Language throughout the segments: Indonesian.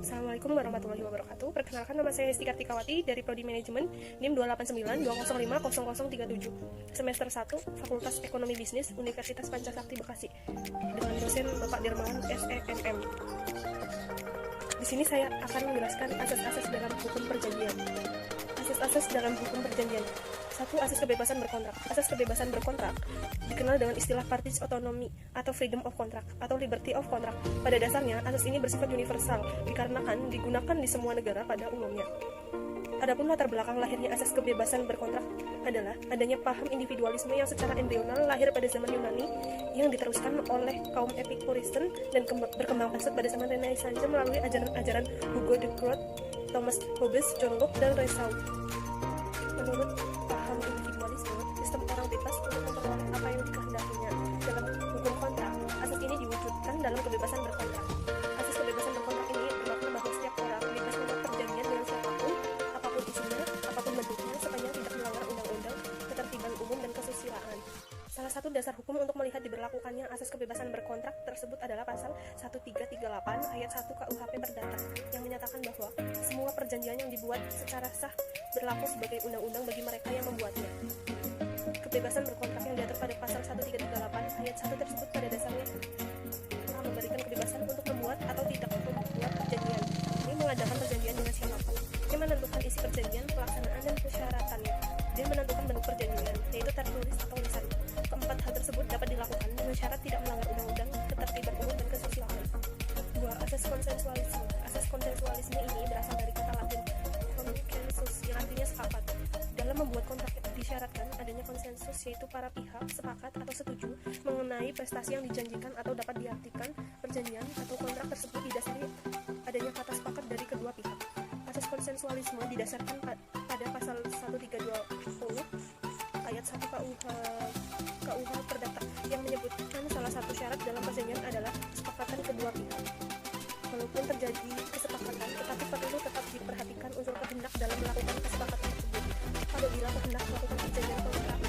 Assalamualaikum warahmatullahi wabarakatuh. Perkenalkan, nama saya Hesti Kartikawati dari Prodi Manajemen NIM 28920050037, semester 1, Fakultas Ekonomi Bisnis, Universitas Pancasakti Bekasi, dengan dosen Bapak Dirmawan SEMM. Di sini saya akan menjelaskan asas-asas dalam hukum perjanjian. Asas-asas dalam hukum perjanjian. 1. Asas kebebasan berkontrak. Asas kebebasan berkontrak dikenal dengan istilah parties autonomy atau freedom of contract atau liberty of contract. Pada dasarnya, asas ini bersifat universal dikarenakan digunakan di semua negara pada umumnya. Adapun latar belakang lahirnya asas kebebasan berkontrak adalah adanya paham individualisme yang secara embrional lahir pada zaman Yunani yang diteruskan oleh kaum Epicurus dan berkembang pesat pada zaman Renaissance melalui ajaran-ajaran Hugo de Groot, Thomas Hobbes, John Locke, dan Rousseau. Menurut paham individualisme, sistem orang bebas untuk memperoleh apa yang dikehendakinya. Dalam hukum kontrak, asas ini diwujudkan dalam kebebasan berkontrak. Asas kebebasan berkontrak ini bermakna bahwa setiap orang bebas membuat perjanjian dengan siapapun, apapun isinya, apapun bentuknya, sepanjang tidak melanggar undang-undang, ketertiban umum, dan kesusilaan. Salah satu dasar hukum untuk melihat diberlakukannya asas kebebasan berkontrak tersebut adalah pasal 1338 ayat 1 KUHP Perdata yang menyatakan bahwa semua perjanjian yang dibuat secara sah berlaku sebagai undang-undang bagi mereka yang membuatnya. Kebebasan berkontrak yang diatur pada pasal 1338 ayat 1 tersebut pada dasarnya telah memberikan kebebasan untuk membuat atau tidak membuat perjanjian. Ini mengadakan perjanjian dengan siapapun. Dia menentukan isi perjanjian, pelaksanaan, dan persyaratannya. Dia menentukan bentuk perjanjian, yaitu tertulis atau lisan. Keempat hal tersebut dapat dilakukan dengan syarat tidak melanggar undang-undang, ketertiban umum, dan kesusilaan. 2. Asas konsensualisme. Asas konsensualisme ini berasal dari kata Latin consensus, yang artinya sepakat. Dalam membuat kontrak disyaratkan adanya konsensus, yaitu para pihak sepakat atau setuju mengenai prestasi yang dijanjikan atau dapat diartikan perjanjian atau kontrak tersebut didasari adanya kata sepakat dari kedua pihak. Asas konsensualisme didasarkan pada pasal 1320 ayat 1 KUH Perdata yang menyebutkan salah satu syarat dalam perjanjian adalah kesepakatan kedua pihak. Walaupun terjadi kesepakatan, tetapi perlu tetap diperhatikan unsur kehendak dalam melakukan kesepakatan tersebut. Apabila kehendak melakukan perjanjian kontrak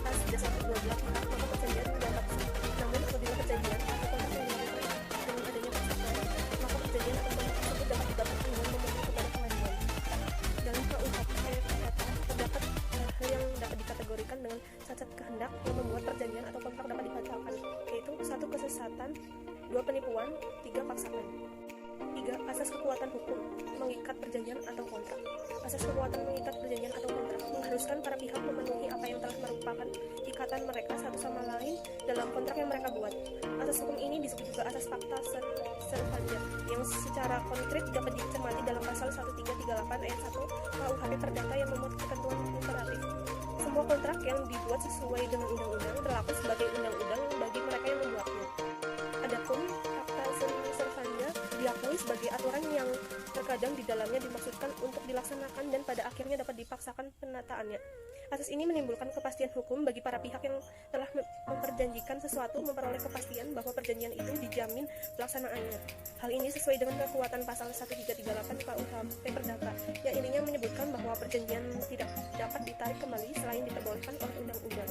atas dasar kedua belah pihak, maka perjanjian dapat sah. Namun apabila perjanjian atau kontrak yang dilakukan dengan adanya paksaan, maka perjanjian atau kontrak tersebut dapat dibatalkan dengan memohon kepada pengadilan. Dalam KUHP terdapat hal yang dapat dikategorikan dengan cacat kehendak yang membuat perjanjian atau kontrak dapat dibatalkan, yaitu 1. Kesesatan, 2. Penipuan, 3. Paksaan. 3. Asas kekuatan hukum mengikat perjanjian atau kontrak. Asas kekuatan mengikat perjanjian atau kontrak mengharuskan para pihak memenuhi apa yang telah merupakan ikatan mereka satu sama lain dalam kontrak yang mereka buat. Asas hukum ini disebut juga asas fakta servanda yang secara konkret dapat dicermati dalam pasal 1338 ayat 1 KUHP Perdata yang memuat ketentuan imperatif. Semua kontrak yang dibuat sesuai dengan undang-undang berlaku sebagai undang-undang bagi mereka yang membuatnya. Adapun fakta servanda diakui sebagai aturan yang terkadang di dalamnya dimaksudkan untuk dilaksanakan dan pada akhirnya dapat dipaksakan penataannya. Asas ini menimbulkan kepastian hukum bagi para pihak yang telah memperjanjikan sesuatu, memperoleh kepastian bahwa perjanjian itu dijamin pelaksanaannya. Hal ini sesuai dengan kekuatan pasal 1338 KUHP Perdata yang ininya menyebutkan bahwa perjanjian tidak dapat ditarik kembali selain diperbolehkan oleh undang-undang.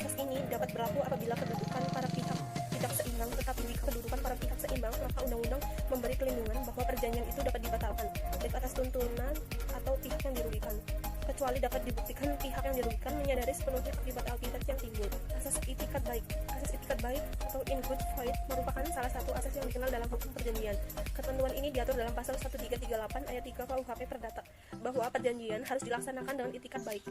Asas ini dapat berlaku apabila kedudukan para pihak tidak seimbang, tetapi jika kedudukan para pihak seimbang, maka undang-undang memberi pelindungan bahwa perjanjian itu dapat dibatalkan, baik atas tuntunan atau pihak yang dirugikan, kecuali dapat dibuktikan pihak yang dirugikan menyadari sepenuhnya akibat yang timbul. Asas itikat baik. Asas itikat baik atau in good faith merupakan salah satu asas yang dikenal dalam hukum perjanjian. Ketentuan ini diatur dalam pasal 1338 ayat 3 KUHP Perdata bahwa perjanjian harus dilaksanakan dengan itikat baik.